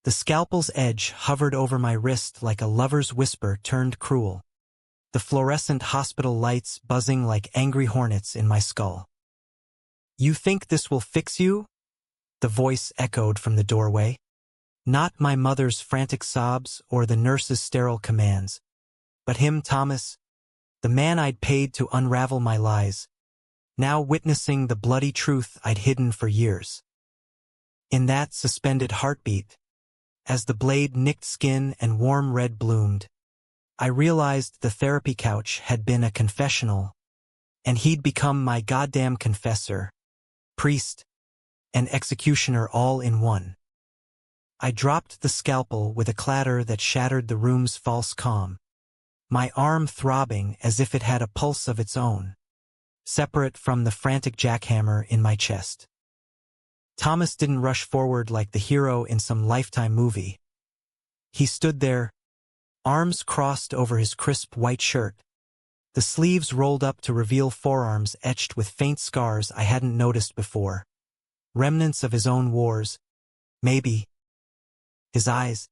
The scalpel's edge hovered over my wrist like a lover's whisper turned cruel. The fluorescent hospital lights buzzing like angry hornets in my skull. "You think this will fix you?" The voice echoed from the doorway. Not my mother's frantic sobs or the nurse's sterile commands, but him, Thomas, the man I'd paid to unravel my lies, now witnessing the bloody truth I'd hidden for years. In that suspended heartbeat, as the blade nicked skin and warm red bloomed, I realized the therapy couch had been a confessional, and he'd become my goddamn confessor, priest, and executioner all in one. I dropped the scalpel with a clatter that shattered the room's false calm, my arm throbbing as if it had a pulse of its own, separate from the frantic jackhammer in my chest. Thomas didn't rush forward like the hero in some Lifetime movie. He stood there, arms crossed over his crisp white shirt, the sleeves rolled up to reveal forearms etched with faint scars I hadn't noticed before. Remnants of his own wars, maybe. His eyes,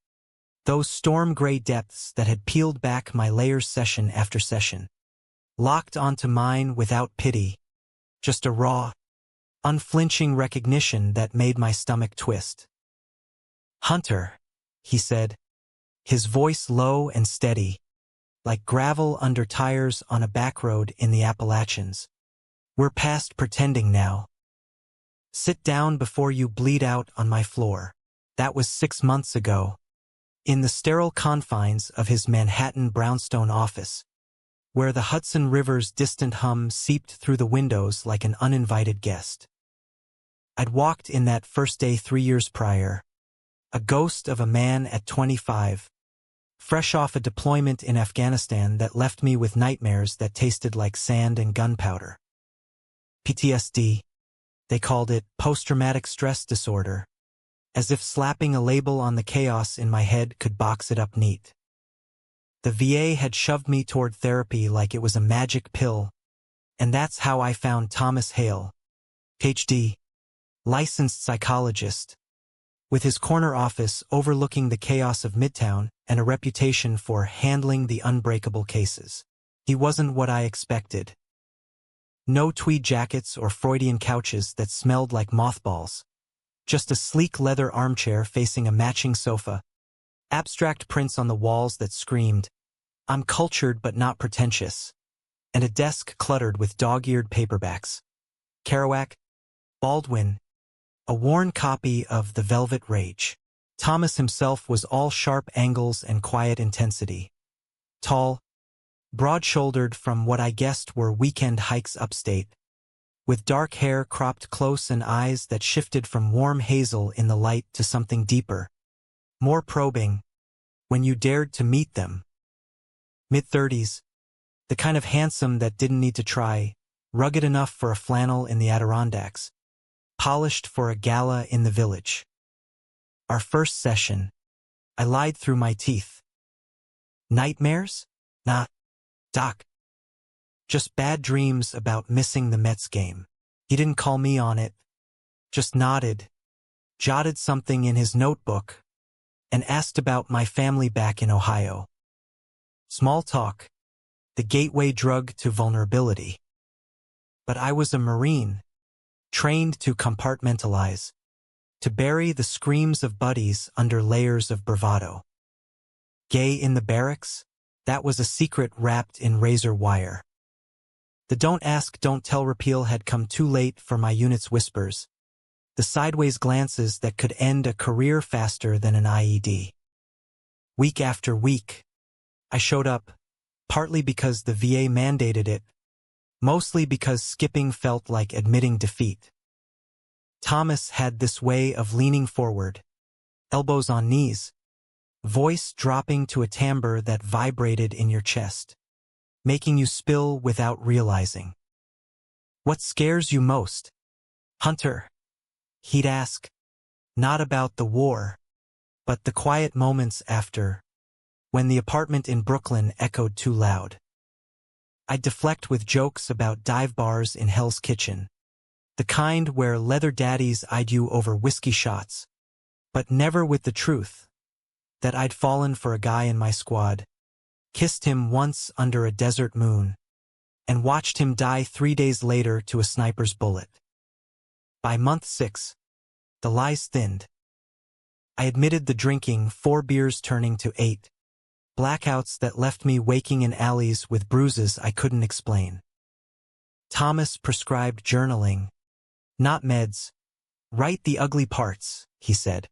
those storm-gray depths that had peeled back my layers session after session, locked onto mine without pity, just a raw, unflinching recognition that made my stomach twist. "Hunter," he said, his voice low and steady, like gravel under tires on a back road in the Appalachians. "We're past pretending now. Sit down before you bleed out on my floor." That was 6 months ago, in the sterile confines of his Manhattan brownstone office, where the Hudson River's distant hum seeped through the windows like an uninvited guest. I'd walked in that first day 3 years prior, a ghost of a man at 25, fresh off a deployment in Afghanistan that left me with nightmares that tasted like sand and gunpowder. PTSD, they called it, post-traumatic stress disorder, as if slapping a label on the chaos in my head could box it up neat. The VA had shoved me toward therapy like it was a magic pill, and that's how I found Thomas Hale, Ph.D., licensed psychologist, with his corner office overlooking the chaos of Midtown and a reputation for handling the unbreakable cases. He wasn't what I expected. No tweed jackets or Freudian couches that smelled like mothballs. Just a sleek leather armchair facing a matching sofa, abstract prints on the walls that screamed, "I'm cultured but not pretentious," and a desk cluttered with dog-eared paperbacks. Kerouac, Baldwin, a worn copy of The Velvet Rage. Thomas himself was all sharp angles and quiet intensity. Tall, broad-shouldered from what I guessed were weekend hikes upstate, with dark hair cropped close and eyes that shifted from warm hazel in the light to something deeper, more probing, when you dared to meet them. Mid-30s, the kind of handsome that didn't need to try, rugged enough for a flannel in the Adirondacks, polished for a gala in the village. Our first session, I lied through my teeth. "Nightmares? Nah, Doc. Just bad dreams about missing the Mets game." He didn't call me on it, just nodded, jotted something in his notebook, and asked about my family back in Ohio. Small talk, the gateway drug to vulnerability. But I was a Marine, trained to compartmentalize, to bury the screams of buddies under layers of bravado. Gay in the barracks? That was a secret wrapped in razor wire. The don't ask, don't tell repeal had come too late for my unit's whispers, the sideways glances that could end a career faster than an IED. Week after week, I showed up, partly because the VA mandated it, mostly because skipping felt like admitting defeat. Thomas had this way of leaning forward, elbows on knees, voice dropping to a timbre that vibrated in your chest, making you spill without realizing. "What scares you most, Hunter?" he'd ask, not about the war, but the quiet moments after, when the apartment in Brooklyn echoed too loud. I'd deflect with jokes about dive bars in Hell's Kitchen, the kind where leather daddies eyed you over whiskey shots, but never with the truth that I'd fallen for a guy in my squad, kissed him once under a desert moon, and watched him die 3 days later to a sniper's bullet. By month 6, the lies thinned. I admitted the drinking, 4 beers turning to 8, blackouts that left me waking in alleys with bruises I couldn't explain. Thomas prescribed journaling, not meds. Write the ugly parts, he said.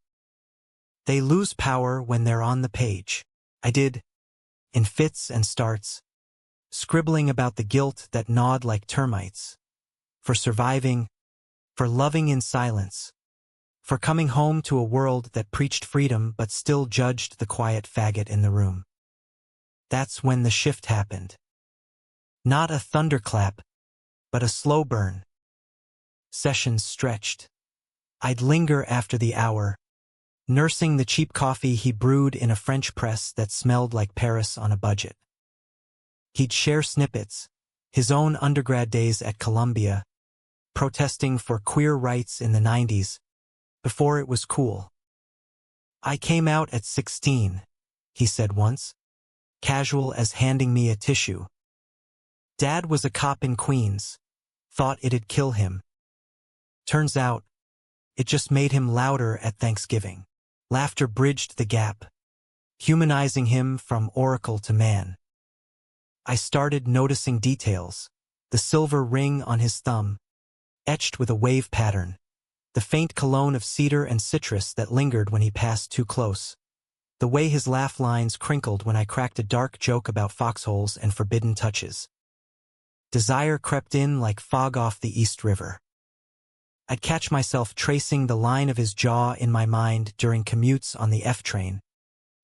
They lose power when they're on the page. I did, in fits and starts, scribbling about the guilt that gnawed like termites, for surviving, for loving in silence, for coming home to a world that preached freedom but still judged the quiet faggot in the room. That's when the shift happened. Not a thunderclap, but a slow burn. Sessions stretched. I'd linger after the hour, nursing the cheap coffee he brewed in a French press that smelled like Paris on a budget. He'd share snippets, his own undergrad days at Columbia, protesting for queer rights in the 90s, before it was cool. I came out at 16, he said once, casual as handing me a tissue. Dad was a cop in Queens, thought it'd kill him. Turns out, it just made him louder at Thanksgiving. Laughter bridged the gap, humanizing him from oracle to man. I started noticing details, the silver ring on his thumb, etched with a wave pattern, the faint cologne of cedar and citrus that lingered when he passed too close, the way his laugh lines crinkled when I cracked a dark joke about foxholes and forbidden touches. Desire crept in like fog off the East River. I'd catch myself tracing the line of his jaw in my mind during commutes on the F train,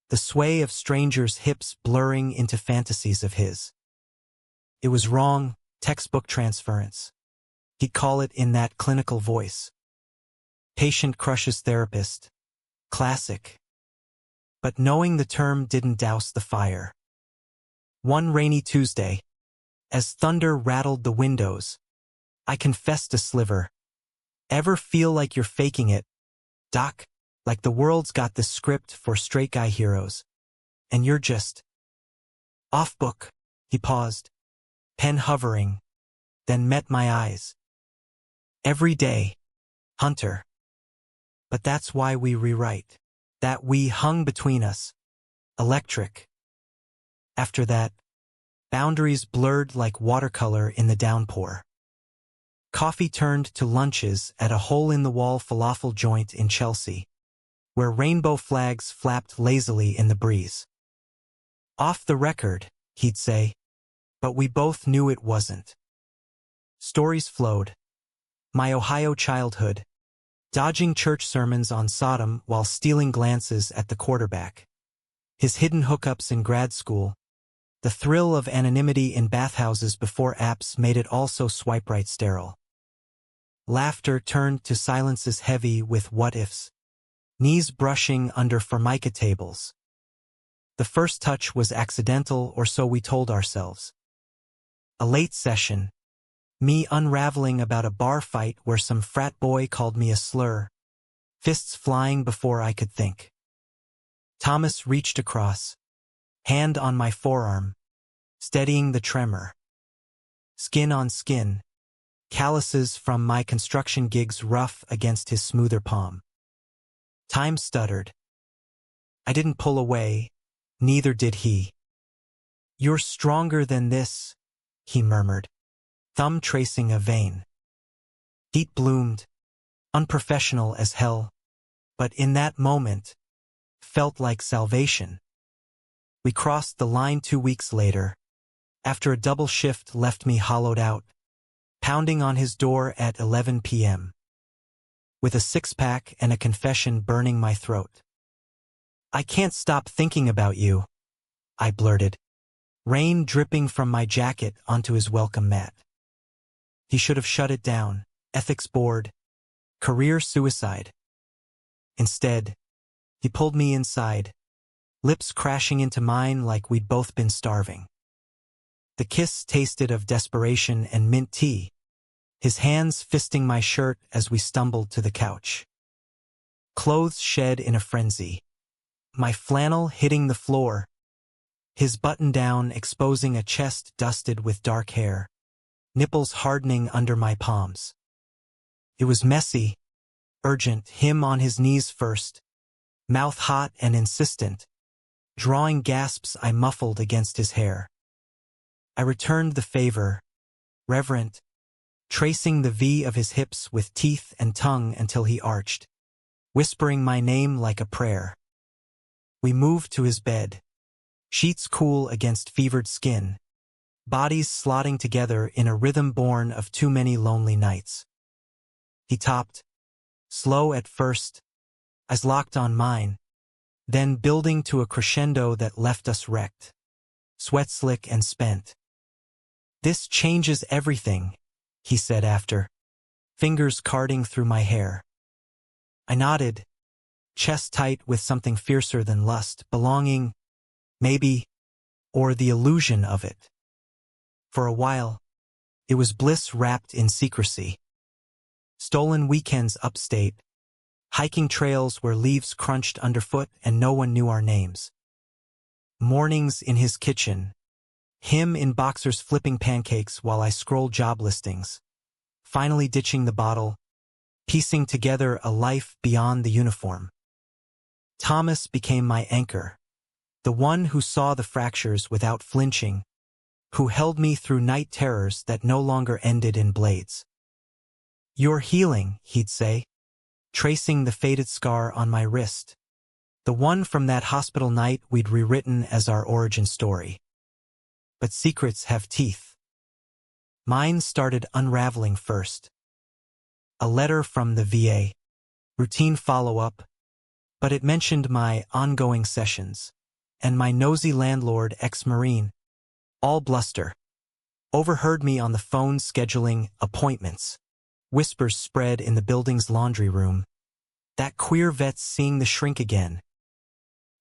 the sway of strangers' hips blurring into fantasies of his. It was wrong, textbook transference. He'd call it in that clinical voice. Patient crushes therapist. Classic. But knowing the term didn't douse the fire. One rainy Tuesday, as thunder rattled the windows, I confessed a sliver. Ever feel like you're faking it, Doc? Like the world's got this script for straight guy heroes, and you're just off book. He paused, pen hovering, then met my eyes. Every day, Hunter. But that's why we rewrite. That we hung between us. Electric. After that, boundaries blurred like watercolor in the downpour. Coffee turned to lunches at a hole-in-the-wall falafel joint in Chelsea, where rainbow flags flapped lazily in the breeze. Off the record, he'd say, but we both knew it wasn't. Stories flowed. My Ohio childhood, dodging church sermons on Sodom while stealing glances at the quarterback. His hidden hookups in grad school, the thrill of anonymity in bathhouses before apps made it also swipe-right sterile. Laughter turned to silences heavy with what-ifs, knees brushing under formica tables. The first touch was accidental, or so we told ourselves. A late session, me unraveling about a bar fight where some frat boy called me a slur, fists flying before I could think. Thomas reached across, hand on my forearm, steadying the tremor. Skin on skin, calluses from my construction gigs rough against his smoother palm. Time stuttered. I didn't pull away, neither did he. You're stronger than this, he murmured, thumb tracing a vein. Heat bloomed, unprofessional as hell, but in that moment, felt like salvation. We crossed the line 2 weeks later, after a double shift left me hollowed out, pounding on his door at 11 p.m. with a six-pack and a confession burning my throat. I can't stop thinking about you, I blurted, rain dripping from my jacket onto his welcome mat. He should have shut it down, ethics board, career suicide. Instead, he pulled me inside, lips crashing into mine like we'd both been starving. The kiss tasted of desperation and mint tea, his hands fisting my shirt as we stumbled to the couch. clothes shed in a frenzy. My flannel hitting the floor, his button-down exposing a chest dusted with dark hair, nipples hardening under my palms. It was messy, urgent, him on his knees first, mouth hot and insistent, drawing gasps I muffled against his hair. I returned the favor, reverent, tracing the V of his hips with teeth and tongue until he arched, whispering my name like a prayer. We moved to his bed, sheets cool against fevered skin, bodies slotting together in a rhythm born of too many lonely nights. He topped, slow at first, eyes locked on mine, then building to a crescendo that left us wrecked, sweat slick and spent. "This changes everything," he said after, fingers carding through my hair. I nodded, chest tight with something fiercer than lust, belonging, maybe, or the illusion of it. For a while, it was bliss wrapped in secrecy. Stolen weekends upstate, hiking trails where leaves crunched underfoot and no one knew our names. Mornings in his kitchen, him in boxers flipping pancakes while I scrolled job listings, finally ditching the bottle, piecing together a life beyond the uniform. Thomas became my anchor, the one who saw the fractures without flinching, who held me through night terrors that no longer ended in blades. "You're healing," he'd say, tracing the faded scar on my wrist, the one from that hospital night we'd rewritten as our origin story. But secrets have teeth. Mine started unraveling first. A letter from the VA, routine follow-up, but it mentioned my ongoing sessions, and my nosy landlord, ex-Marine, all bluster, overheard me on the phone scheduling appointments. Whispers spread in the building's laundry room. That queer vet's seeing the shrink again.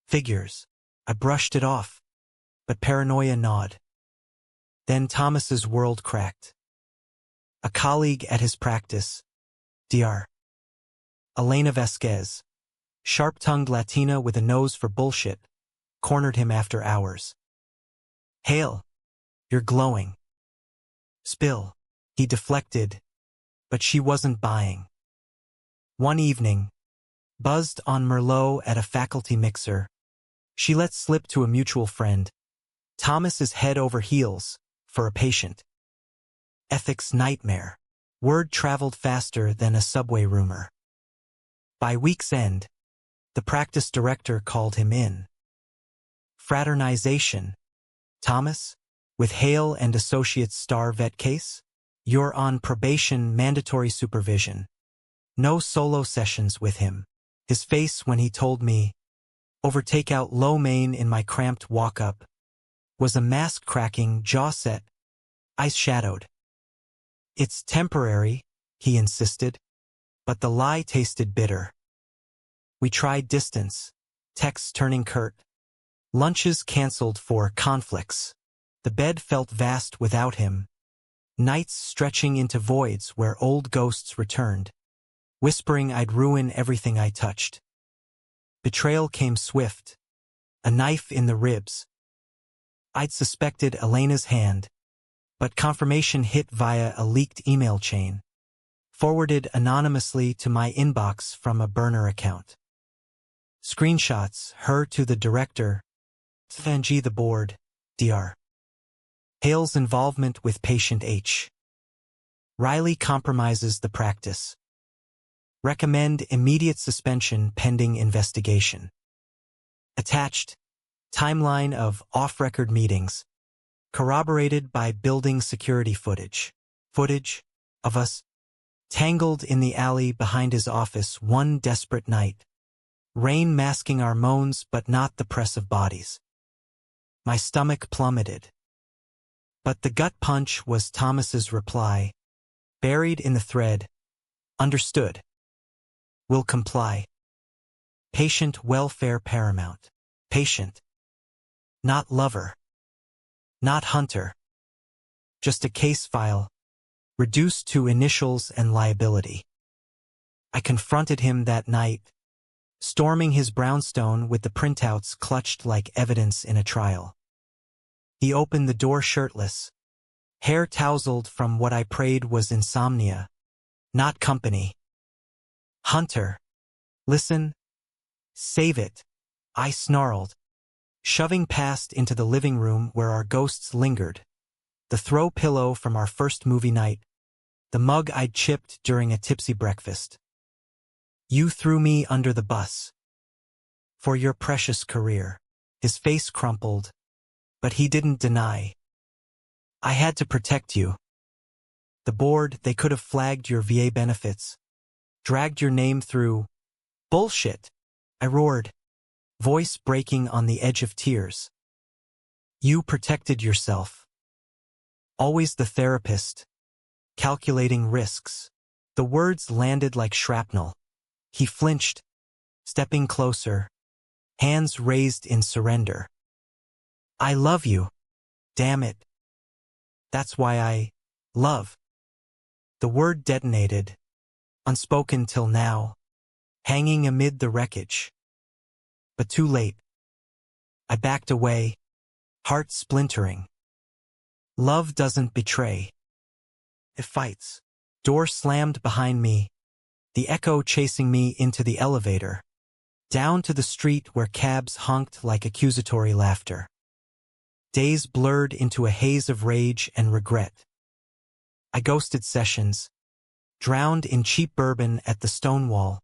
Figures. I brushed it off, but paranoia gnawed. Then Thomas's world cracked. A colleague at his practice, Dr. Elena Vasquez, sharp-tongued Latina with a nose for bullshit, cornered him after hours. "Hale, you're glowing." "Spill." He deflected, but she wasn't buying. One evening, buzzed on Merlot at a faculty mixer, she let slip to a mutual friend, Thomas is head over heels for a patient. Ethics nightmare. Word traveled faster than a subway rumor. By week's end, the practice director called him in. "Fraternization. Thomas, with Hale and Associates star vet case? You're on probation, mandatory supervision. No solo sessions with him." His face when he told me, over takeout lo mein in my cramped walk-up, was a mask-cracking, jaw-set, eyes shadowed. "It's temporary," he insisted, but the lie tasted bitter. We tried distance, texts turning curt, lunches canceled for conflicts. The bed felt vast without him, nights stretching into voids where old ghosts returned, whispering I'd ruin everything I touched. Betrayal came swift, a knife in the ribs. I'd suspected Elena's hand, but confirmation hit via a leaked email chain, forwarded anonymously to my inbox from a burner account. Screenshots, her to the director, Svanji the board, Dr. Hale's involvement with patient H. Riley compromises the practice. Recommend immediate suspension pending investigation. Attached, timeline of off-record meetings, corroborated by building security footage. Footage of us tangled in the alley behind his office one desperate night. Rain masking our moans but not the press of bodies. My stomach plummeted. But the gut punch was Thomas's reply, buried in the thread. "Understood. Will comply. Patient welfare paramount. Patient. Not lover. Not hunter. Just a case file, reduced to initials and liability." I confronted him that night, storming his brownstone with the printouts clutched like evidence in a trial. He opened the door shirtless, hair tousled from what I prayed was insomnia, not company. "Hunter, listen. Save it," I snarled, shoving past into the living room where our ghosts lingered. The throw pillow from our first movie night, the mug I'd chipped during a tipsy breakfast. "You threw me under the bus. For your precious career." His face crumpled, but he didn't deny. "I had to protect you. The board, they could have flagged your VA benefits, dragged your name through." "Bullshit," I roared, voice breaking on the edge of tears. "You protected yourself. Always the therapist, calculating risks." The words landed like shrapnel. He flinched, stepping closer, hands raised in surrender. "I love you. Damn it. That's why I love." The word detonated, unspoken till now, hanging amid the wreckage. But too late. I backed away, heart splintering. Love doesn't betray. It fights. Door slammed behind me, the echo chasing me into the elevator, down to the street where cabs honked like accusatory laughter. Days blurred into a haze of rage and regret. I ghosted sessions, drowned in cheap bourbon at the Stonewall,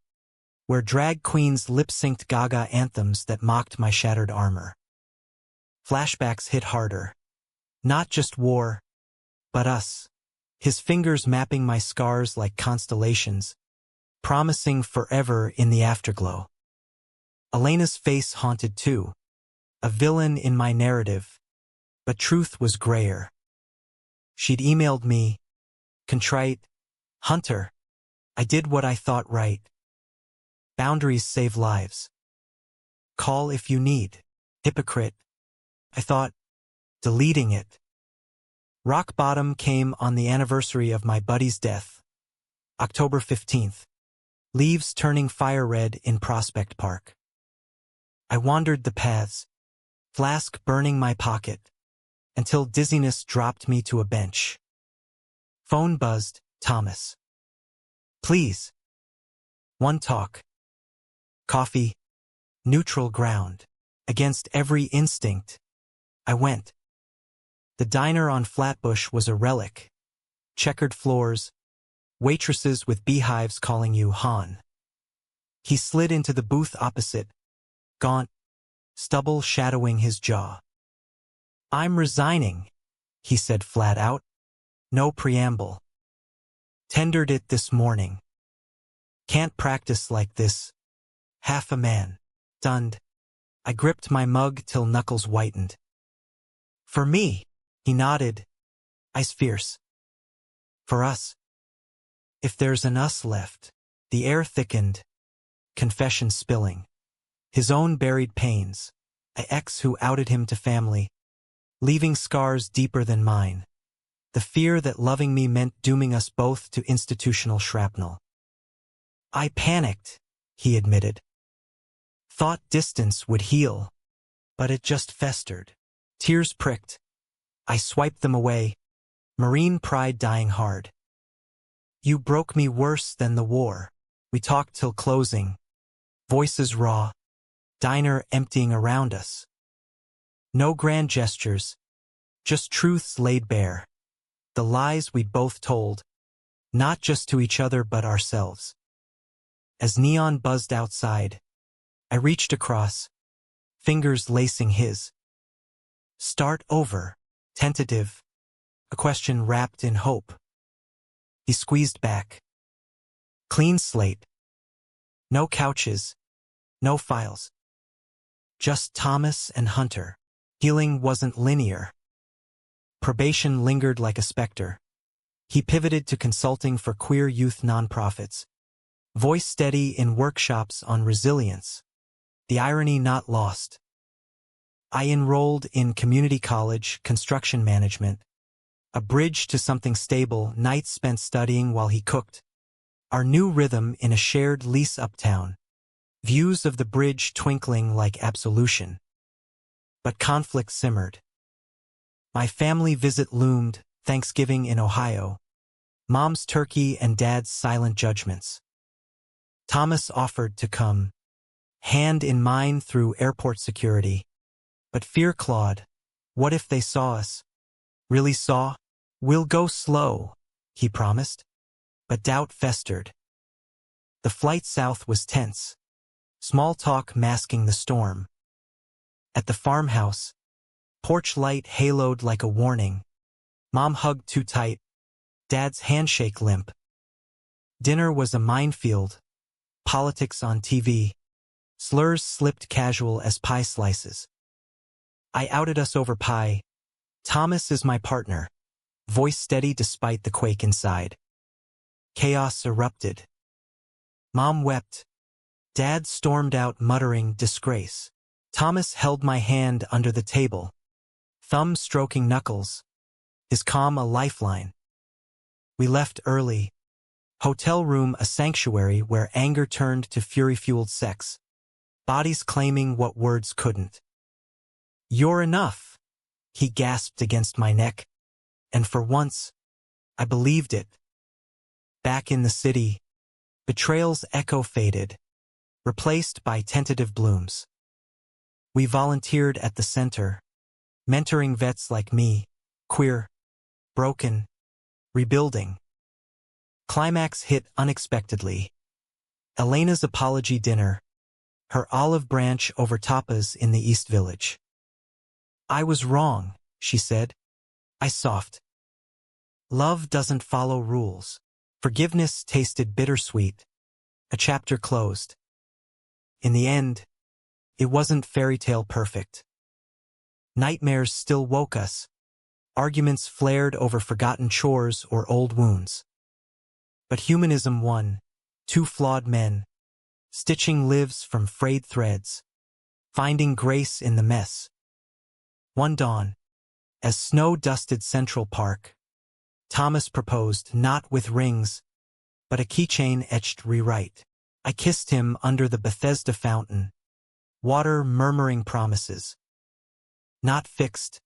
where drag queens lip-synced Gaga anthems that mocked my shattered armor. Flashbacks hit harder. Not just war, but us. His fingers mapping my scars like constellations, promising forever in the afterglow. Elena's face haunted too, a villain in my narrative, but truth was grayer. She'd emailed me, contrite, "Hunter, I did what I thought right. Boundaries save lives. Call if you need." Hypocrite, I thought, deleting it. Rock bottom came on the anniversary of my buddy's death, October 15th. Leaves turning fire red in Prospect Park. I wandered the paths, flask burning my pocket, until dizziness dropped me to a bench. Phone buzzed. "Thomas. Please. One talk." Coffee. Neutral ground. Against every instinct, I went. The diner on Flatbush was a relic. Checkered floors, waitresses with beehives calling you Han. He slid into the booth opposite, gaunt, stubble shadowing his jaw. "I'm resigning," he said flat out. No preamble. "Tendered it this morning. Can't practice like this. Half a man." Stunned, I gripped my mug till knuckles whitened. "For me," he nodded, eyes fierce. "For us. If there's an us left." The air thickened, confession spilling. His own buried pains, an ex who outed him to family, leaving scars deeper than mine. The fear that loving me meant dooming us both to institutional shrapnel. "I panicked," he admitted. "Thought distance would heal, but it just festered." Tears pricked. I swiped them away, Marine pride dying hard. "You broke me worse than the war." We talked till closing, voices raw, diner emptying around us. No grand gestures, just truths laid bare. The lies we'd both told, not just to each other but ourselves. As neon buzzed outside, I reached across, fingers lacing his. "Start over." Tentative, a question wrapped in hope. He squeezed back. Clean slate. No couches, no files. Just Thomas and Hunter. Healing wasn't linear. Probation lingered like a specter. He pivoted to consulting for queer youth nonprofits. Voice steady in workshops on resilience. The irony not lost. I enrolled in community college, construction management. A bridge to something stable, nights spent studying while he cooked. Our new rhythm in a shared lease uptown. views of the bridge twinkling like absolution. But conflict simmered. My family visit loomed, Thanksgiving in Ohio. Mom's turkey and Dad's silent judgments. Thomas offered to come, hand in mine through airport security. But fear clawed. What if they saw us? Really saw? We'll go slow, he promised. But doubt festered. The flight south was tense. Small talk masking the storm. At the farmhouse, porch light haloed like a warning. Mom hugged too tight. Dad's handshake limp. Dinner was a minefield. Politics on TV. Slurs slipped casual as pie slices. I outed us over pie. Thomas is my partner. Voice steady despite the quake inside. Chaos erupted. Mom wept. Dad stormed out muttering disgrace. Thomas held my hand under the table, thumb stroking knuckles, his calm a lifeline. We left early. Hotel room a sanctuary where anger turned to fury-fueled sex. Bodies claiming what words couldn't. You're enough, he gasped against my neck, and for once, I believed it. Back in the city, betrayal's echo faded, replaced by tentative blooms. We volunteered at the center, mentoring vets like me, queer, broken, rebuilding. Climax hit unexpectedly. Elena's apology dinner, her olive branch over tapas in the East Village. I was wrong, she said. I soft. Love doesn't follow rules. Forgiveness tasted bittersweet. A chapter closed. In the end, it wasn't fairy tale perfect. Nightmares still woke us. Arguments flared over forgotten chores or old wounds. But humanism won. Two flawed men, stitching lives from frayed threads, finding grace in the mess. One dawn, as snow dusted Central Park, Thomas proposed not with rings, but a keychain etched rewrite. I kissed him under the Bethesda fountain, water murmuring promises. Not fixed,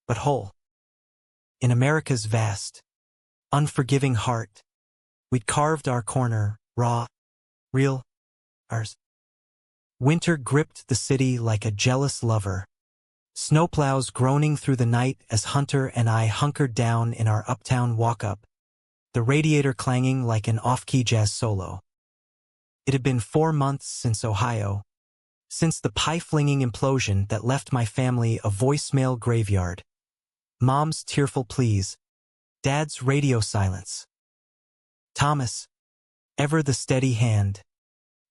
but whole. In America's vast, unforgiving heart, we'd carved our corner, raw, real, ours. Winter gripped the city like a jealous lover. Snowplows groaning through the night as Hunter and I hunkered down in our uptown walk-up, the radiator clanging like an off-key jazz solo. It had been 4 months since Ohio, since the pie-flinging implosion that left my family a voicemail graveyard. Mom's tearful pleas, Dad's radio silence. Thomas, ever the steady hand,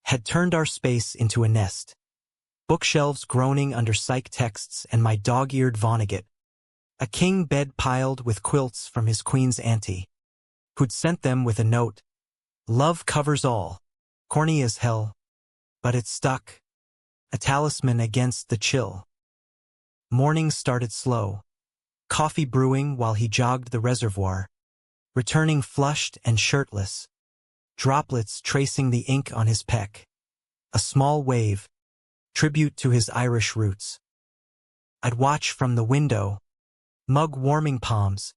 had turned our space into a nest. Bookshelves groaning under psych texts and my dog-eared Vonnegut. A king bed piled with quilts from his queen's auntie, who'd sent them with a note. Love covers all. Corny as hell. But it stuck. A talisman against the chill. Morning started slow. Coffee brewing while he jogged the reservoir, returning flushed and shirtless. Droplets tracing the ink on his peck. A small wave. Tribute to his Irish roots. I'd watch from the window, mug warming palms,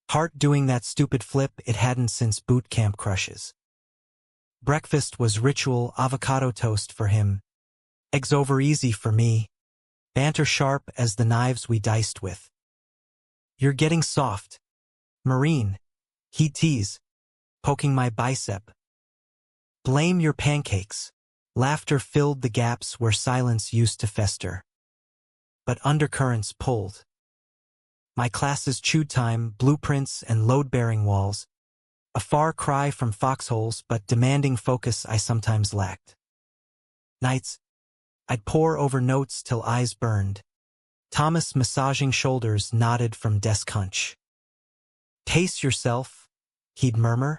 heart doing that stupid flip it hadn't since boot camp crushes. Breakfast was ritual avocado toast for him, eggs over easy for me, banter sharp as the knives we diced with. You're getting soft, Marine, he'd tease, poking my bicep. Blame your pancakes. Laughter filled the gaps where silence used to fester. But undercurrents pulled. My classes chewed time, blueprints and load-bearing walls, a far cry from foxholes but demanding focus I sometimes lacked. Nights, I'd pore over notes till eyes burned. Thomas massaging shoulders nodded from desk hunch. Pace yourself, he'd murmur,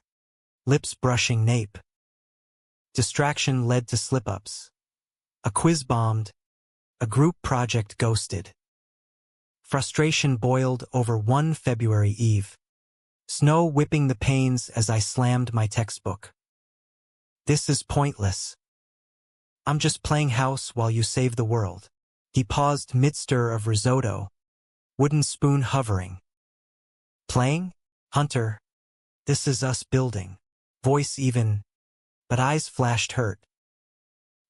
lips brushing nape. Distraction led to slip-ups. A quiz bombed. A group project ghosted. Frustration boiled over one February eve. Snow whipping the panes as I slammed my textbook. This is pointless. I'm just playing house while you save the world. He paused mid-stir of risotto, wooden spoon hovering. Playing? Hunter, this is us building. Voice even, but eyes flashed hurt.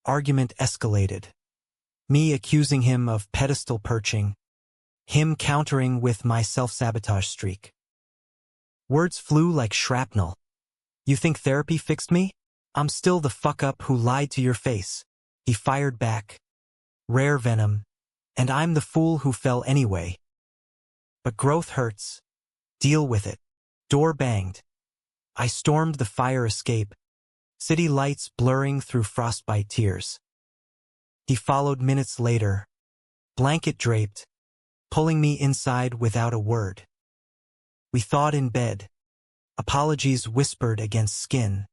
Argument escalated. Me accusing him of pedestal perching, him countering with my self-sabotage streak. Words flew like shrapnel. You think therapy fixed me? I'm still the fuck-up who lied to your face. He fired back. Rare venom. And I'm the fool who fell anyway. But growth hurts. Deal with it. Door banged. I stormed the fire escape, city lights blurring through frostbite tears. He followed minutes later, blanket draped, pulling me inside without a word. We thawed in bed, apologies whispered against skin,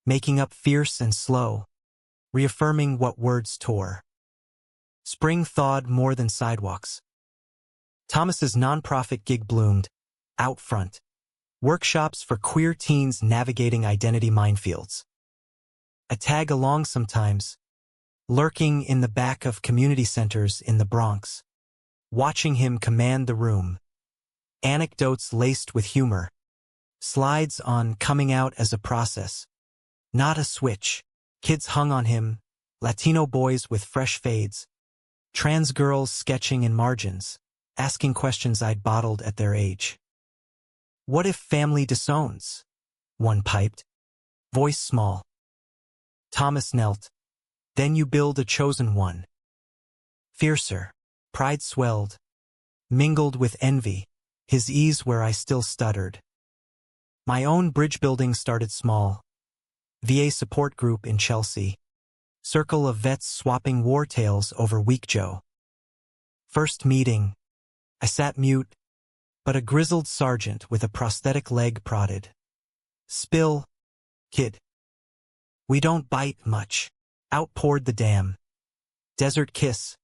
making up fierce and slow, reaffirming what words tore. Spring thawed more than sidewalks. Thomas's nonprofit gig bloomed, out front. Workshops for queer teens navigating identity minefields. I tag along sometimes, lurking in the back of community centers in the Bronx, watching him command the room. Anecdotes laced with humor. Slides on coming out as a process. Not a switch. Kids hung on him, Latino boys with fresh fades. Trans girls sketching in margins, asking questions I'd bottled at their age. What if family disowns? One piped. Voice small. Thomas knelt. Then you build a chosen one. Fiercer. Pride swelled. Mingled with envy. His ease where I still stuttered. My own bridge building started small. VA support group in Chelsea. Circle of vets swapping war tales over Weak Joe. First meeting. I sat mute. But a grizzled sergeant with a prosthetic leg prodded. Spill, kid. We don't bite much. Out poured the dam. Desert kiss.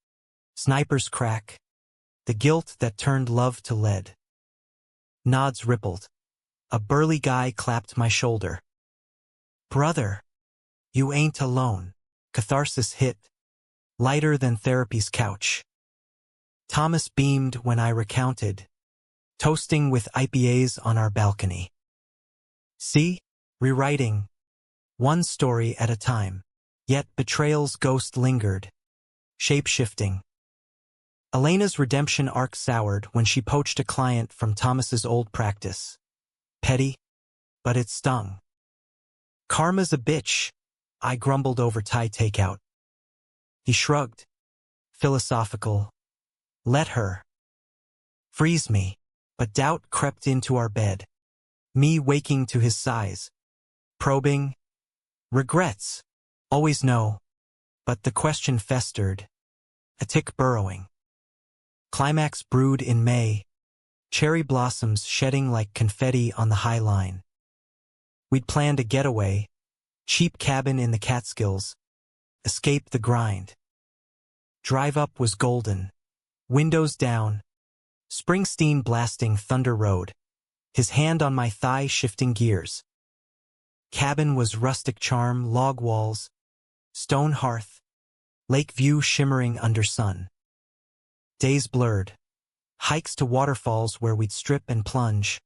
Sniper's crack. The guilt that turned love to lead. Nods rippled. A burly guy clapped my shoulder. Brother, you ain't alone. Catharsis hit. Lighter than therapy's couch. Thomas beamed when I recounted. Toasting with IPAs on our balcony. See? Rewriting. One story at a time. Yet betrayal's ghost lingered. Shape-shifting. Elena's redemption arc soured when she poached a client from Thomas's old practice. Petty, but it stung. Karma's a bitch, I grumbled over Thai takeout. He shrugged. Philosophical. Let her. Freeze me. But doubt crept into our bed. Me waking to his sighs. Probing. Regrets. Always no. But the question festered. A tick burrowing. Climax brewed in May. Cherry blossoms shedding like confetti on the High Line. We'd planned a getaway. Cheap cabin in the Catskills. Escape the grind. Drive up was golden. Windows down. Springsteen blasting Thunder Road, his hand on my thigh shifting gears. Cabin was rustic charm, log walls, stone hearth, lake view shimmering under sun. Days blurred, hikes to waterfalls where we'd strip and plunge,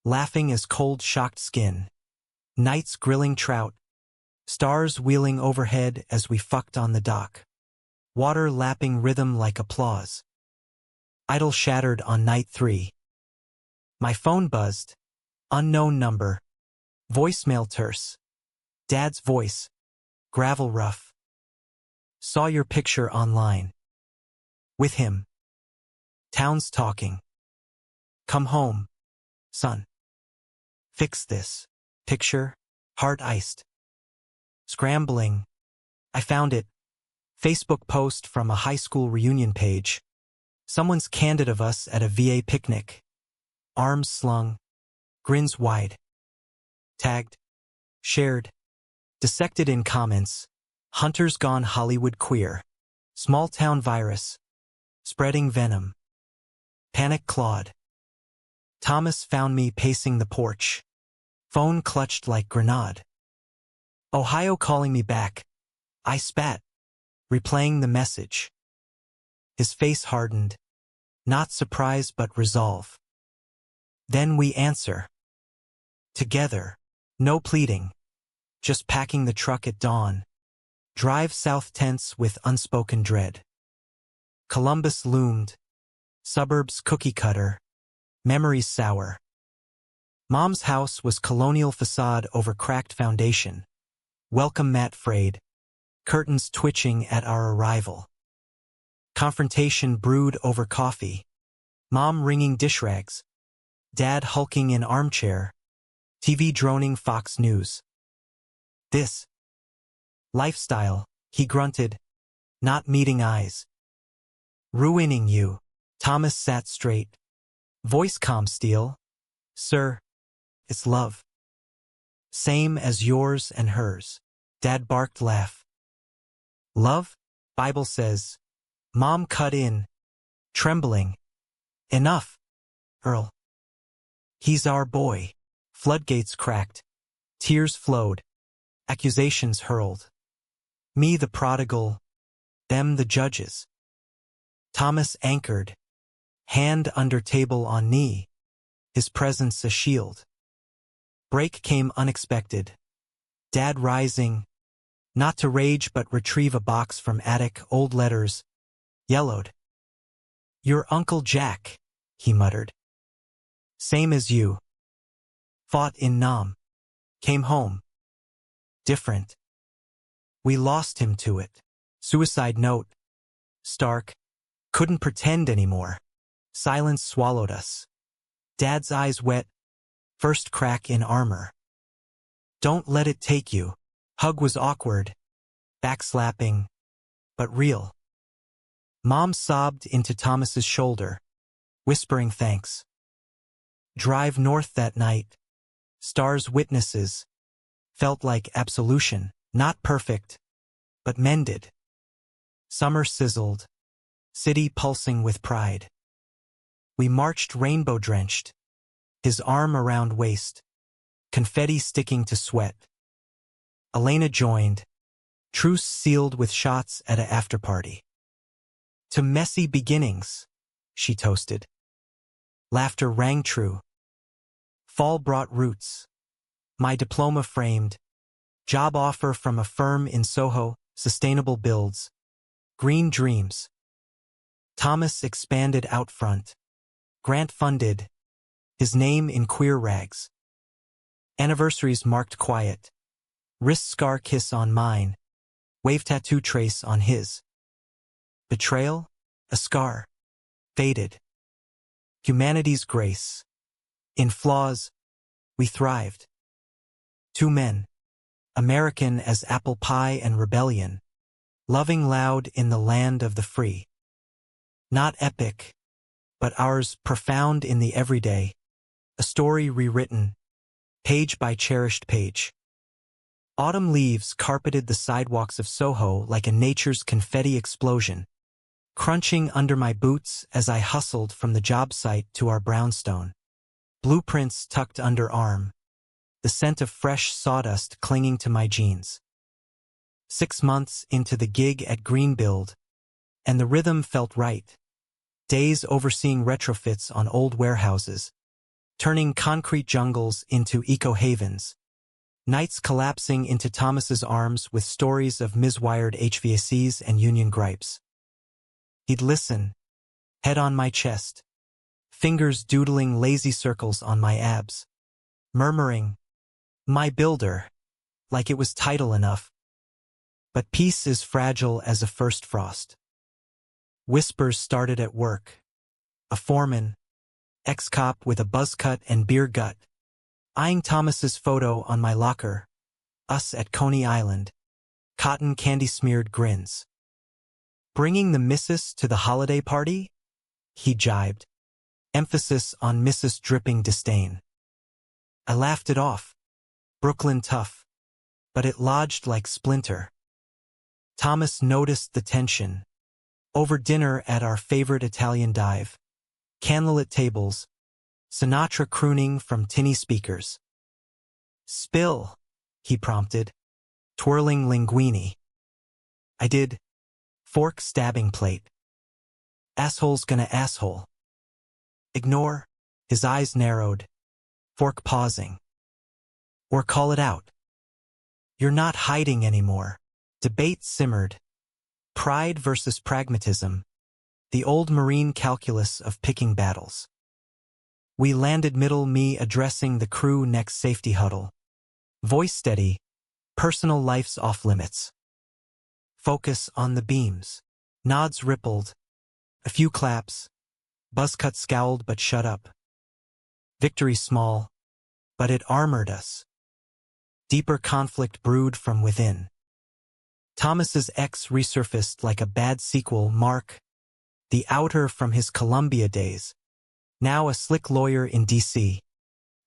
laughing as cold shocked skin. Nights grilling trout, stars wheeling overhead as we fucked on the dock. Water lapping rhythm like applause. Idol shattered on night 3. My phone buzzed. Unknown number. Voicemail terse. Dad's voice. Gravel rough. Saw your picture online. With him. Town's talking. Come home, son. Fix this. Picture. Heart iced. Scrambling. I found it. Facebook post from a high school reunion page. Someone's candid of us at a VA picnic. Arms slung. Grins wide. Tagged. Shared. Dissected in comments. Hunters gone Hollywood queer. Small town virus. Spreading venom. Panic clawed. Thomas found me pacing the porch. Phone clutched like grenade. Ohio calling me back. I spat. replaying the message. His face hardened, not surprise but resolve. Then we answer. Together. No pleading. Just packing the truck at dawn. Drive south tense with unspoken dread. Columbus loomed. Suburbs cookie cutter. Memories sour. Mom's house was colonial facade over cracked foundation. Welcome mat frayed. Curtains twitching at our arrival. Confrontation brewed over coffee. Mom wringing dish rags. Dad hulking in armchair. TV droning Fox News. This lifestyle, he grunted, not meeting eyes. Ruining you. Thomas sat straight. Voice calm steel. Sir, it's love. Same as yours and hers. Dad barked laugh. Love? Bible says. Mom cut in, trembling. Enough, Earl. He's our boy. Floodgates cracked. Tears flowed. Accusations hurled. Me the prodigal. Them the judges. Thomas anchored. Hand under table on knee. His presence a shield. Break came unexpected. Dad rising. Not to rage but retrieve a box from attic, old letters. Yellowed. Your Uncle Jack, he muttered. Same as you. Fought in Nam. Came home. Different. We lost him to it. Suicide note. Stark. Couldn't pretend anymore. Silence swallowed us. Dad's eyes wet. First crack in armor. Don't let it take you. Hug was awkward. Backslapping. But real. Mom sobbed into Thomas's shoulder, whispering thanks. Drive north that night. Stars witnesses. Felt like absolution, not perfect, but mended. Summer sizzled. City pulsing with pride. We marched rainbow-drenched. His arm around waist. Confetti sticking to sweat. Elena joined. Truce sealed with shots at a after-party. To messy beginnings, she toasted. Laughter rang true. Fall brought roots. My diploma framed. Job offer from a firm in Soho, sustainable builds. Green dreams. Thomas expanded out front. Grant funded. His name in queer rags. Anniversaries marked quiet. Wrist scar kiss on mine. Wave tattoo trace on his. Betrayal? A scar. Faded. Humanity's grace. In flaws, we thrived. Two men. American as apple pie and rebellion. Loving loud in the land of the free. Not epic, but ours profound in the everyday. A story rewritten. Page by cherished page. Autumn leaves carpeted the sidewalks of Soho like a nature's confetti explosion. Crunching under my boots as I hustled from the job site to our brownstone. Blueprints tucked under arm. The scent of fresh sawdust clinging to my jeans. 6 months into the gig at Greenbuild, and the rhythm felt right. Days overseeing retrofits on old warehouses, turning concrete jungles into eco-havens. Nights collapsing into Thomas's arms with stories of miswired HVACs and union gripes. He'd listen, head on my chest, fingers doodling lazy circles on my abs, murmuring, "My builder," like it was title enough. But peace is fragile as a first frost. Whispers started at work. A foreman, ex-cop with a buzz cut and beer gut, eyeing Thomas's photo on my locker, us at Coney Island, cotton candy-smeared grins. Bringing the missus to the holiday party? He jibed, emphasis on Mrs. dripping disdain. I laughed it off. Brooklyn tough. But it lodged like splinter. Thomas noticed the tension. Over dinner at our favorite Italian dive. Candlelit tables. Sinatra crooning from tinny speakers. Spill, he prompted, twirling linguine. I did, Fork stabbing plate. Asshole's gonna asshole. Ignore. His eyes narrowed. Fork pausing. Or call it out. You're not hiding anymore. Debate simmered. Pride versus pragmatism. The old Marine calculus of picking battles. We landed middle, me addressing the crew next safety huddle. Voice steady. Personal life's off limits. Focus on the beams. Nods rippled. A few claps. Buzzcut scowled but shut up. Victory small, but it armored us. Deeper conflict brewed from within. Thomas's ex resurfaced like a bad sequel, Mark, the outer from his Columbia days, now a slick lawyer in D.C.,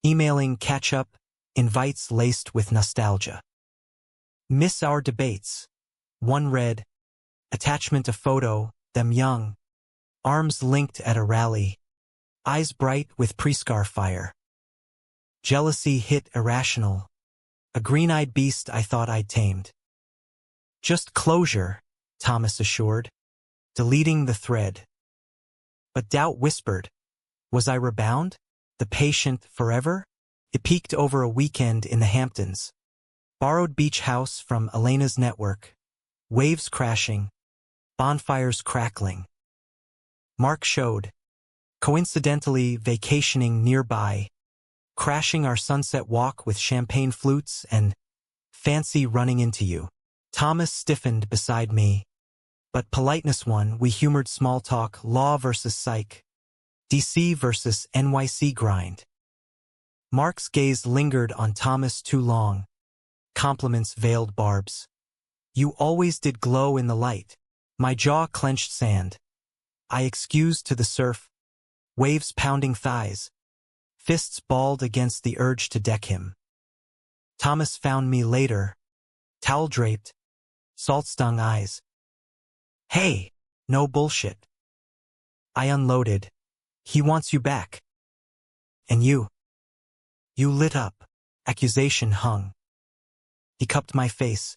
emailing catch-up, invites laced with nostalgia. Miss our debates. One read, attachment a photo, them young, arms linked at a rally, eyes bright with pre-scar fire. Jealousy hit irrational, a green-eyed beast I thought I'd tamed. Just closure, Thomas assured, deleting the thread. But doubt whispered, was I rebound? The patient forever? It peaked over a weekend in the Hamptons. Borrowed beach house from Elena's network. Waves crashing. Bonfires crackling. Mark showed, coincidentally vacationing nearby, crashing our sunset walk with champagne flutes and fancy running into you. Thomas stiffened beside me. But politeness won. We humored small talk, law versus psych, DC versus NYC grind. Mark's gaze lingered on Thomas too long. Compliments veiled barbs. You always did glow in the light. My jaw clenched sand. I excused to the surf. Waves pounding thighs. Fists balled against the urge to deck him. Thomas found me later. Towel draped. Salt-stung eyes. Hey, no bullshit. I unloaded. He wants you back. And you? You lit up. Accusation hung. He cupped my face.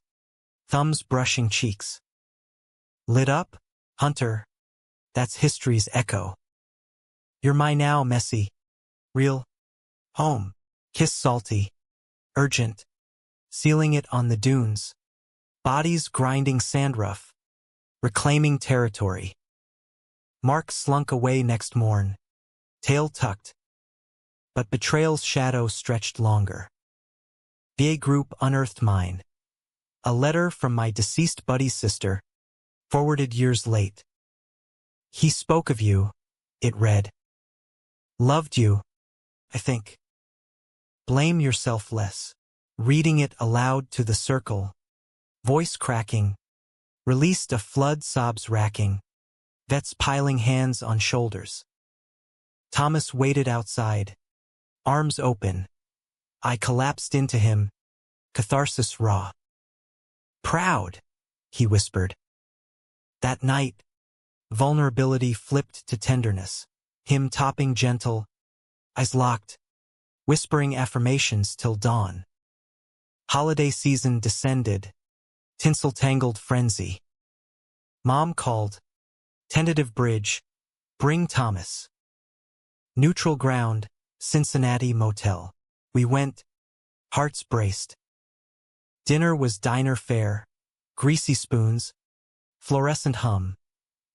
Thumbs brushing cheeks. Lit up? Hunter. That's history's echo. You're my now, messy. Real. Home. Kiss salty. Urgent. Sealing it on the dunes. Bodies grinding sand rough. Reclaiming territory. Mark slunk away next morn. Tail tucked. But betrayal's shadow stretched longer. VA group unearthed mine. A letter from my deceased buddy's sister, forwarded years late. He spoke of you, it read. Loved you, I think. Blame yourself less. Reading it aloud to the circle. Voice cracking. Released a flood, sobs racking. Vets piling hands on shoulders. Thomas waited outside. Arms open. I collapsed into him. Catharsis raw. Proud, he whispered. That night, vulnerability flipped to tenderness. Him topping gentle. Eyes locked. Whispering affirmations till dawn. Holiday season descended. Tinsel-tangled frenzy. Mom called. Tentative bridge. Bring Thomas. Neutral ground. Cincinnati motel. We went. Hearts braced. Dinner was diner fare. Greasy spoons. Fluorescent hum.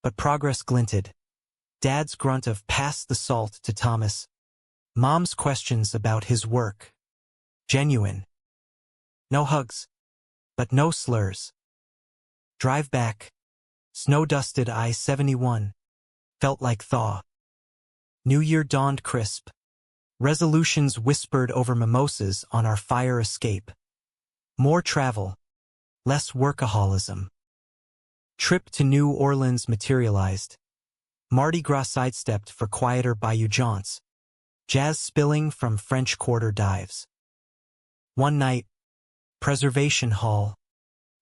But progress glinted. Dad's grunt of pass the salt to Thomas. Mom's questions about his work. Genuine. No hugs. But no slurs. Drive back. Snow-dusted I-71. Felt like thaw. New Year dawned crisp. Resolutions whispered over mimosas on our fire escape. More travel. Less workaholism. Trip to New Orleans materialized. Mardi Gras sidestepped for quieter bayou jaunts. Jazz spilling from French Quarter dives. One night. Preservation Hall.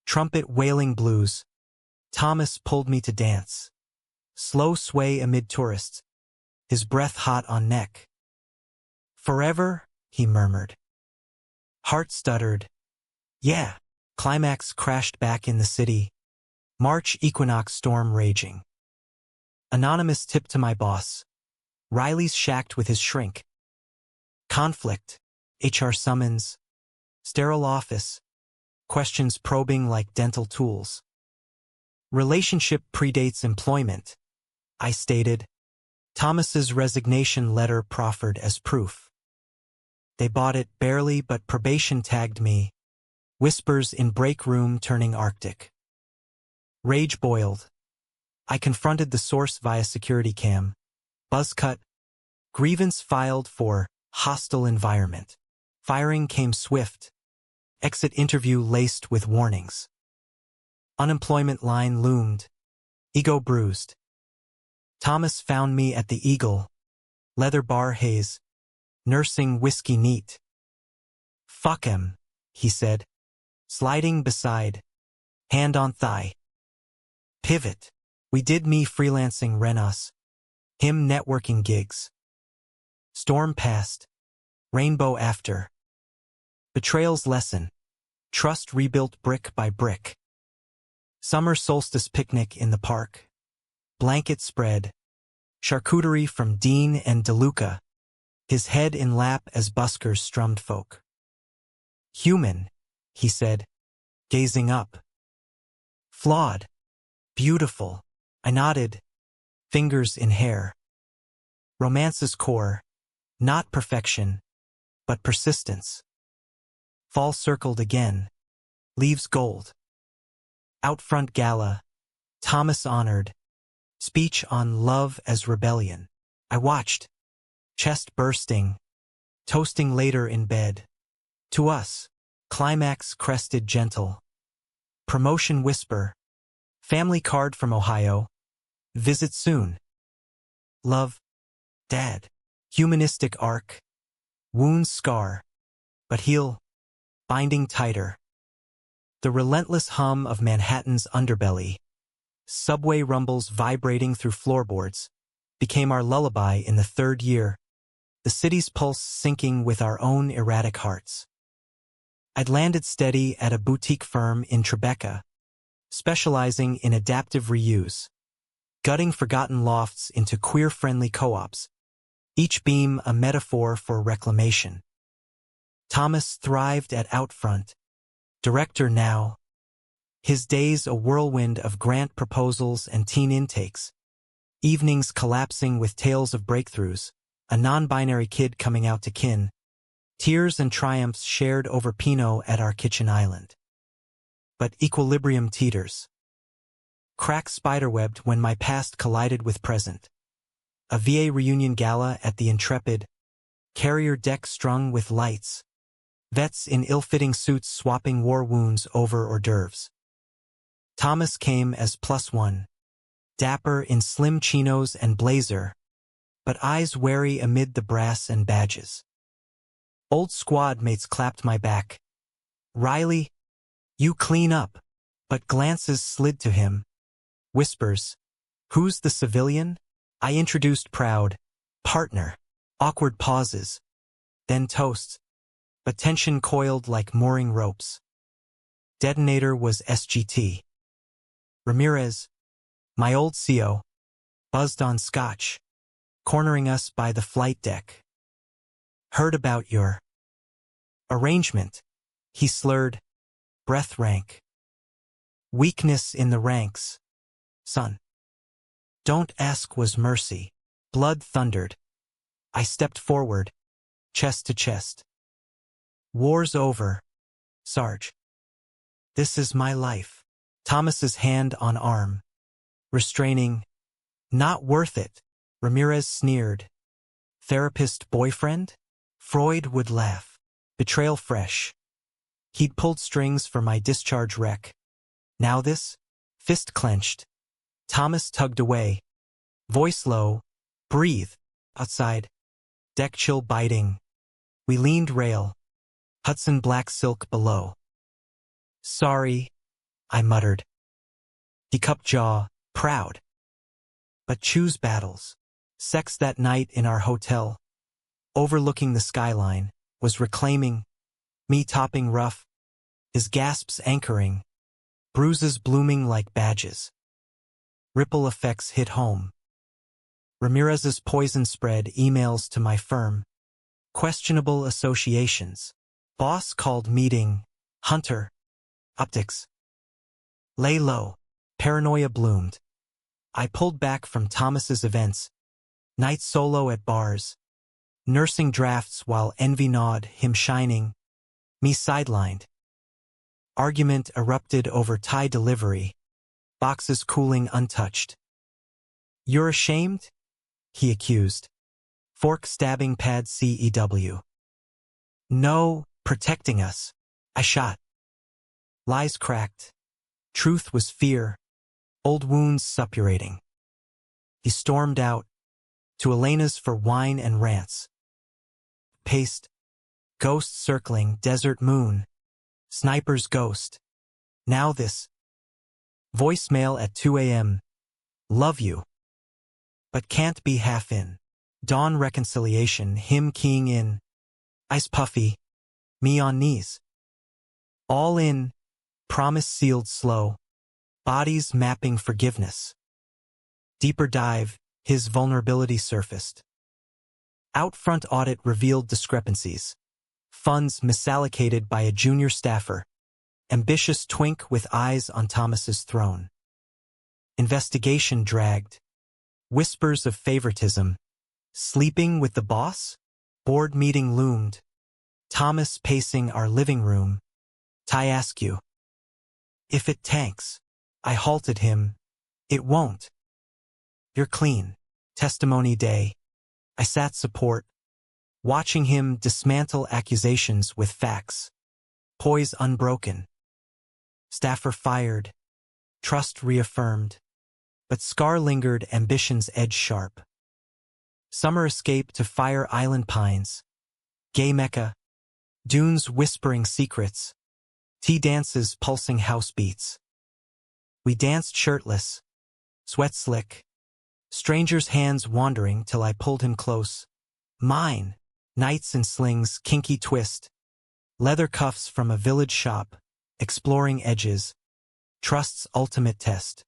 Trumpet wailing blues. Thomas pulled me to dance. Slow sway amid tourists. His breath hot on neck. Forever, he murmured. Heart stuttered. Yeah. Climax crashed back in the city. March equinox storm raging. Anonymous tip to my boss. Riley's shacked with his shrink. Conflict. HR summons. Sterile office. Questions probing like dental tools. Relationship predates employment, I stated. Thomas's resignation letter proffered as proof. They bought it barely, but probation tagged me. Whispers in break room turning arctic. Rage boiled. I confronted the source via security cam. Buzz cut. Grievance filed for hostile environment. Firing came swift. Exit interview laced with warnings. Unemployment line loomed. Ego bruised. Thomas found me at the Eagle. Leather bar haze. Nursing whiskey neat. Fuck him, he said. Sliding beside. Hand on thigh. Pivot. We did me freelancing Renos. Him networking gigs. Storm past. Rainbow after. Betrayal's lesson. Trust rebuilt brick by brick. Summer solstice picnic in the park. Blanket spread. Charcuterie from Dean and DeLuca. His head in lap as buskers strummed folk. Human, he said, gazing up. Flawed. Beautiful. I nodded. Fingers in hair. Romance's core. Not perfection, but persistence. Fall circled again. Leaves gold. Out front gala. Thomas honored. Speech on love as rebellion. I watched. Chest bursting. Toasting later in bed. To us. Climax crested gentle. Promotion whisper. Family card from Ohio. Visit soon. Love. Dad. Humanistic arc. Wounds scar. But heal. Binding tighter. The relentless hum of Manhattan's underbelly. Subway rumbles vibrating through floorboards. Became our lullaby in the third year. The city's pulse syncing with our own erratic hearts. I'd landed steady at a boutique firm in Tribeca, specializing in adaptive reuse, gutting forgotten lofts into queer-friendly co-ops, each beam a metaphor for reclamation. Thomas thrived at Outfront, director now, his days a whirlwind of grant proposals and teen intakes, evenings collapsing with tales of breakthroughs, a non-binary kid coming out to kin, tears and triumphs shared over Pinot at our kitchen island. But equilibrium teeters. Crack spiderwebbed when my past collided with present. A VA reunion gala at the Intrepid, carrier deck strung with lights, vets in ill-fitting suits swapping war wounds over hors d'oeuvres. Thomas came as +1, dapper in slim chinos and blazer, but eyes wary amid the brass and badges. Old squad mates clapped my back. Riley, you clean up, but glances slid to him. Whispers, who's the civilian? I introduced proud, partner, awkward pauses, then toasts, but tension coiled like mooring ropes. Detonator was SGT. Ramirez, my old CO, buzzed on scotch, cornering us by the flight deck. Heard about your arrangement, he slurred, breath rank. Weakness in the ranks, son. Don't ask was mercy. Blood thundered. I stepped forward, chest to chest. War's over, Sarge. This is my life. Thomas's hand on arm. Restraining. Not worth it, Ramirez sneered. Therapist boyfriend? Freud would laugh. Betrayal fresh. He'd pulled strings for my discharge wreck. Now this? Fist clenched. Thomas tugged away. Voice low. Breathe. Outside. Deck chill biting. We leaned rail. Hudson black silk below. Sorry, I muttered. He cupped jaw, proud. But choose battles. Sex that night in our hotel, overlooking the skyline, was reclaiming, me topping rough, his gasps anchoring. bruises blooming like badges. Ripple effects hit home. Ramirez's poison spread emails to my firm. Questionable associations. Boss called meeting. Hunter. Optics. Lay low. Paranoia bloomed. I pulled back from Thomas's events. Night solo at bars. Nursing drafts while envy gnawed, him shining. Me sidelined. Argument erupted over Thai delivery. Boxes cooling untouched. You're ashamed? He accused. Fork stabbing pad CEW. No, protecting us. I shot. Lies cracked. Truth was fear. Old wounds suppurating. He stormed out. To Elena's for wine and rants. Paced. Ghost circling, desert moon. Sniper's ghost. Now this. Voicemail at 2 a.m. Love you. But can't be half in. Dawn reconciliation, him keying in. Ice puffy. Me on knees. All in. Promise sealed slow. Bodies mapping forgiveness. Deeper dive, his vulnerability surfaced. Outfront audit revealed discrepancies. Funds misallocated by a junior staffer. Ambitious twink with eyes on Thomas's throne. Investigation dragged. Whispers of favoritism. Sleeping with the boss? Board meeting loomed. Thomas pacing our living room. I ask you. If it tanks. I halted him. It won't. You're clean. Testimony day. I sat support. Watching him dismantle accusations with facts. Poise unbroken. Staffer fired. Trust reaffirmed. But scar lingered, ambition's edge sharp. Summer escape to Fire Island pines. Gay Mecca. Dunes whispering secrets. Tea dances pulsing house beats. We danced shirtless. Sweat slick. Strangers' hands wandering till I pulled him close. Mine. Knights and slings, kinky twist. Leather cuffs from a village shop. Exploring edges. Trust's ultimate test.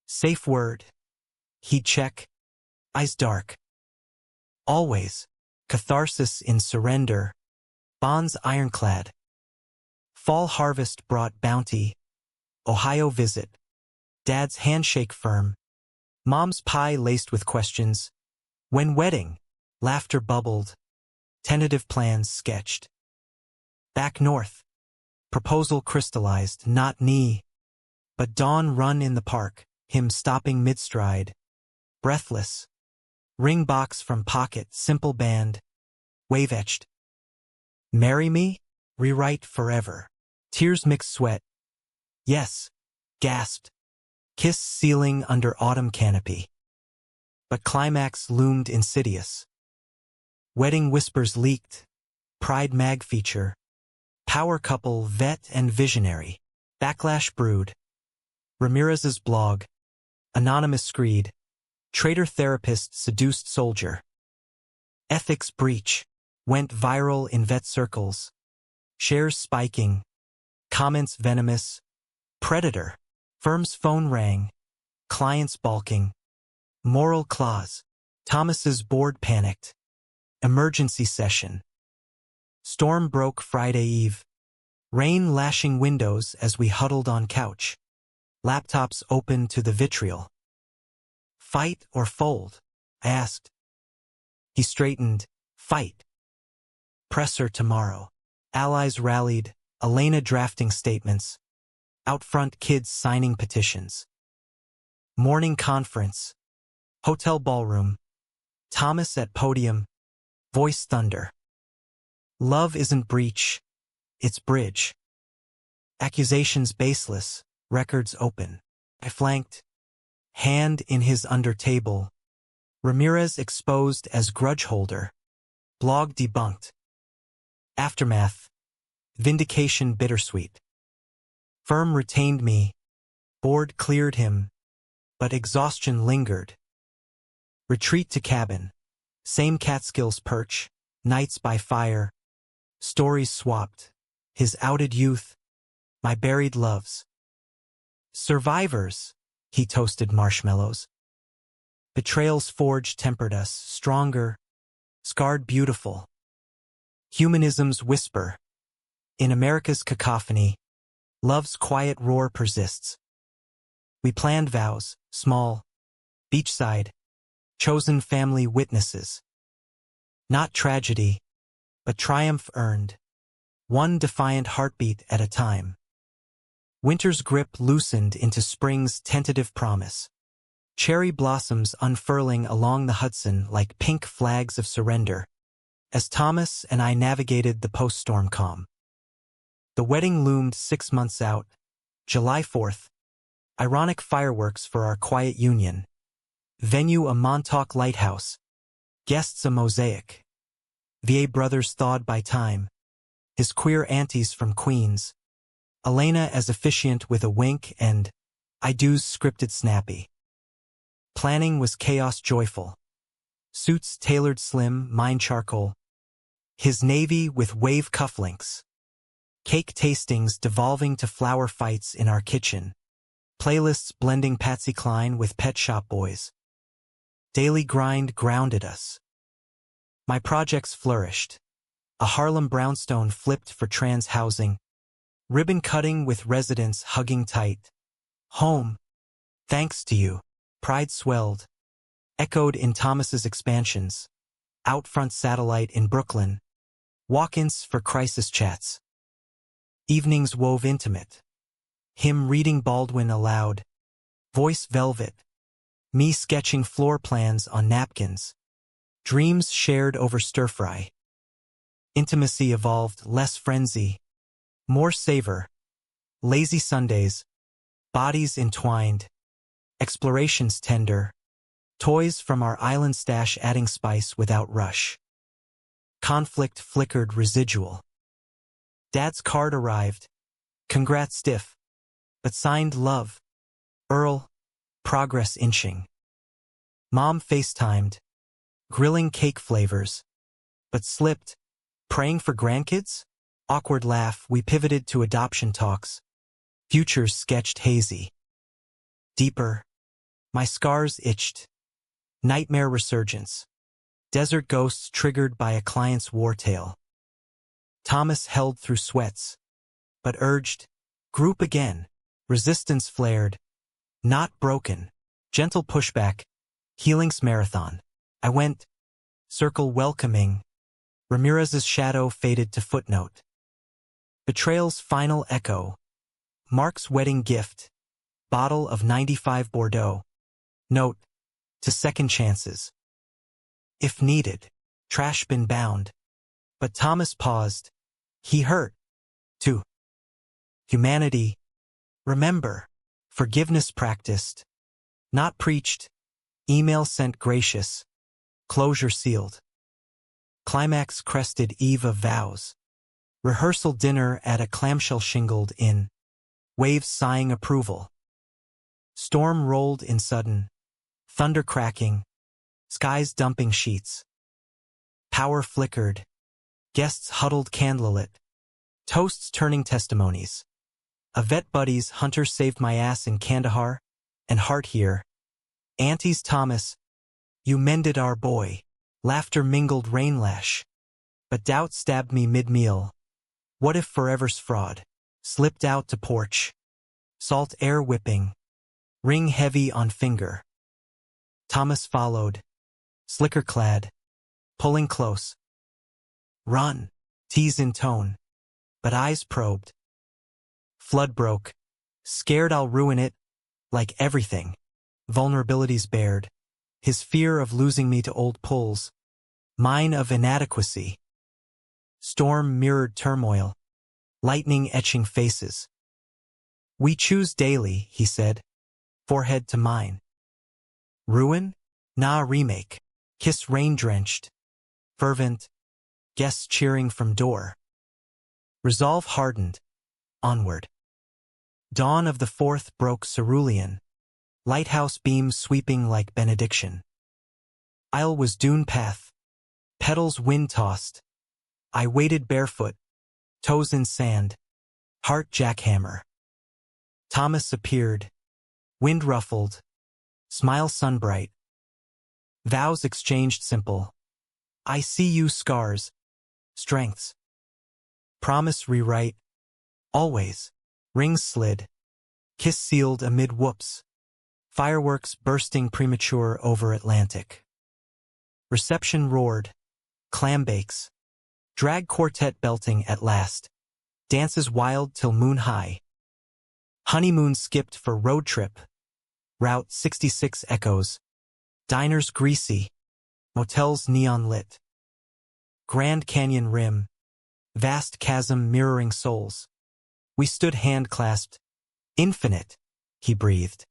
Safe word. He'd check. Eyes dark. Always. Catharsis in surrender. Bonds ironclad. Fall harvest brought bounty. Ohio visit. Dad's handshake firm. Mom's pie laced with questions. When wedding? Laughter bubbled. Tentative plans sketched. Back north. Proposal crystallized, not knee. But dawn run in the park, him stopping mid-stride. Breathless. Ring box from pocket, simple band. Wave etched. Marry me? Rewrite forever. Tears mixed sweat. Yes. Gasped. Kiss ceiling under autumn canopy. But climax loomed insidious. Wedding whispers leaked. Pride mag feature. Power couple vet and visionary. Backlash brewed. Ramirez's blog. Anonymous screed. Traitor therapist seduced soldier. Ethics breach. Went viral in vet circles. Shares spiking. Comments venomous. Predator. Firm's phone rang. Clients balking. Moral clause. Thomas's board panicked. Emergency session. Storm broke Friday eve. Rain lashing windows as we huddled on couch. Laptops open to the vitriol. Fight or fold? I asked. He straightened. Fight. Presser tomorrow. Allies rallied. Elena drafting statements. Out front kids signing petitions. Morning conference. Hotel ballroom. Thomas at podium. Voice thunder. Love isn't breach. It's bridge. Accusations baseless. Records open. I flanked. Hand in his under table. Ramirez exposed as grudge holder. Blog debunked. Aftermath. Vindication bittersweet. Firm retained me. Board cleared him. But exhaustion lingered. Retreat to cabin. Same Catskills perch. Nights by fire. Stories swapped. His outed youth. My buried loves. Survivors, he toasted marshmallows. Betrayal's forge tempered us, stronger, scarred beautiful. Humanism's whisper. In America's cacophony, love's quiet roar persists. We planned vows, small, beachside, chosen family witnesses. Not tragedy, but triumph earned, one defiant heartbeat at a time. Winter's grip loosened into spring's tentative promise. Cherry blossoms unfurling along the Hudson like pink flags of surrender, as Thomas and I navigated the post-storm calm. The wedding loomed 6 months out, July 4th. Ironic fireworks for our quiet union. Venue a Montauk lighthouse. Guests a mosaic. VA brothers thawed by time. His queer aunties from Queens. Elena as officiant with a wink and I do's scripted snappy. Planning was chaos joyful. Suits tailored slim, mine charcoal. His navy with wave cufflinks. Cake tastings devolving to flower fights in our kitchen. Playlists blending Patsy Cline with Pet Shop Boys. Daily grind grounded us. My projects flourished. A Harlem brownstone flipped for trans housing. Ribbon cutting with residents hugging tight. Home. Thanks to you. Pride swelled. Echoed in Thomas's expansions. Outfront satellite in Brooklyn. Walk-ins for crisis chats. Evenings wove intimate. Him reading Baldwin aloud. Voice velvet. Me sketching floor plans on napkins. Dreams shared over stir-fry. Intimacy evolved, less frenzy. More savor. Lazy Sundays. Bodies entwined. Explorations tender. Toys from our island stash adding spice without rush. Conflict flickered residual. Dad's card arrived. Congrats stiff. But signed love. Earl. Progress inching. Mom FaceTimed. Grilling cake flavors. But slipped. Praying for grandkids? Awkward laugh, we pivoted to adoption talks. Futures sketched hazy. Deeper. My scars itched. Nightmare resurgence. Desert ghosts triggered by a client's war tale. Thomas held through sweats. But urged. Group again. Resistance flared. Not broken. Gentle pushback. Healing's marathon. I went. Circle welcoming. Ramirez's shadow faded to footnote. Betrayal's final echo. Mark's wedding gift. Bottle of 95 Bordeaux. Note. To second chances. If needed. Trash bin bound. But Thomas paused. He hurt. To humanity. Remember. Forgiveness practiced. Not preached. Email sent gracious. Closure sealed. Climax crested eve of vows. Rehearsal dinner at a clamshell shingled inn. Waves sighing approval. Storm rolled in sudden. Thunder cracking. Skies dumping sheets. Power flickered. Guests huddled candlelit. Toasts turning testimonies. A vet buddies Hunter saved my ass in Kandahar. And heart here. Aunties Thomas. You mended our boy. Laughter mingled rain lash. But doubt stabbed me mid-meal. What if forever's fraud? Slipped out to porch. Salt air whipping. Ring heavy on finger. Thomas followed. Slicker clad. Pulling close. Run. Tease in tone. But eyes probed. Flood broke. Scared I'll ruin it. Like everything. Vulnerabilities bared. His fear of losing me to old pulls. Mine of inadequacy. Storm mirrored turmoil. Lightning etching faces. We choose daily, he said. Forehead to mine. Ruin? Nah, remake. Kiss rain-drenched. Fervent. Guests cheering from door. Resolve hardened. Onward. Dawn of the 4th broke cerulean. Lighthouse beams sweeping like benediction. Aisle was dune path. Petals wind-tossed. I waded barefoot. Toes in sand. Heart jackhammer. Thomas appeared, wind ruffled, smile sunbright. Vows exchanged simple. I see you scars, strengths. Promise rewrite, always. Rings slid, kiss sealed amid whoops. Fireworks bursting premature over Atlantic. Reception roared, clam bakes. Drag quartet belting at last. Dances wild till moon high. Honeymoon skipped for road trip. Route 66 echoes. Diners greasy. Motels neon lit. Grand Canyon rim. Vast chasm mirroring souls. We stood hand-clasped. Infinite, he breathed.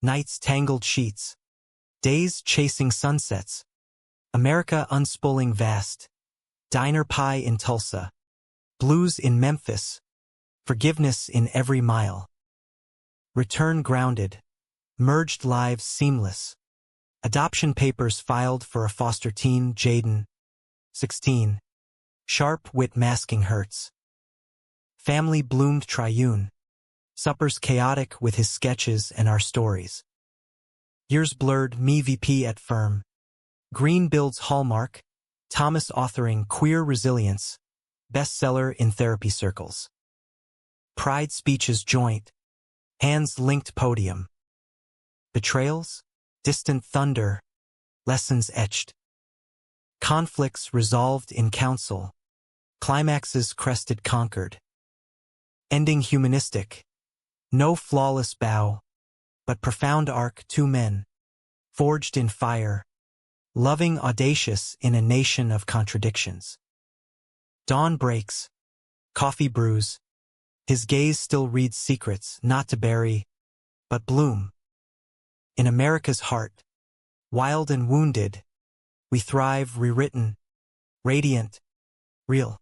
Nights tangled sheets. Days chasing sunsets. America unspooling vast. Diner pie in Tulsa. Blues in Memphis. Forgiveness in every mile. Return grounded. Merged lives seamless. Adoption papers filed for a foster teen, Jaden, 16. Sharp wit masking hurts. Family bloomed triune. Suppers chaotic with his sketches and our stories. Years blurred, me VP at firm. Green builds Hallmark. Thomas authoring Queer Resilience. Bestseller in therapy circles. Pride speeches joint. Hands linked podium. Betrayals? Distant thunder. Lessons etched. Conflicts resolved in council. Climaxes crested conquered. Ending humanistic. No flawless bow, but profound arc, two men. Forged in fire. Loving audacious in a nation of contradictions. Dawn breaks. Coffee brews. His gaze still reads secrets, not to bury, but bloom. In America's heart, wild and wounded, we thrive rewritten, radiant, real.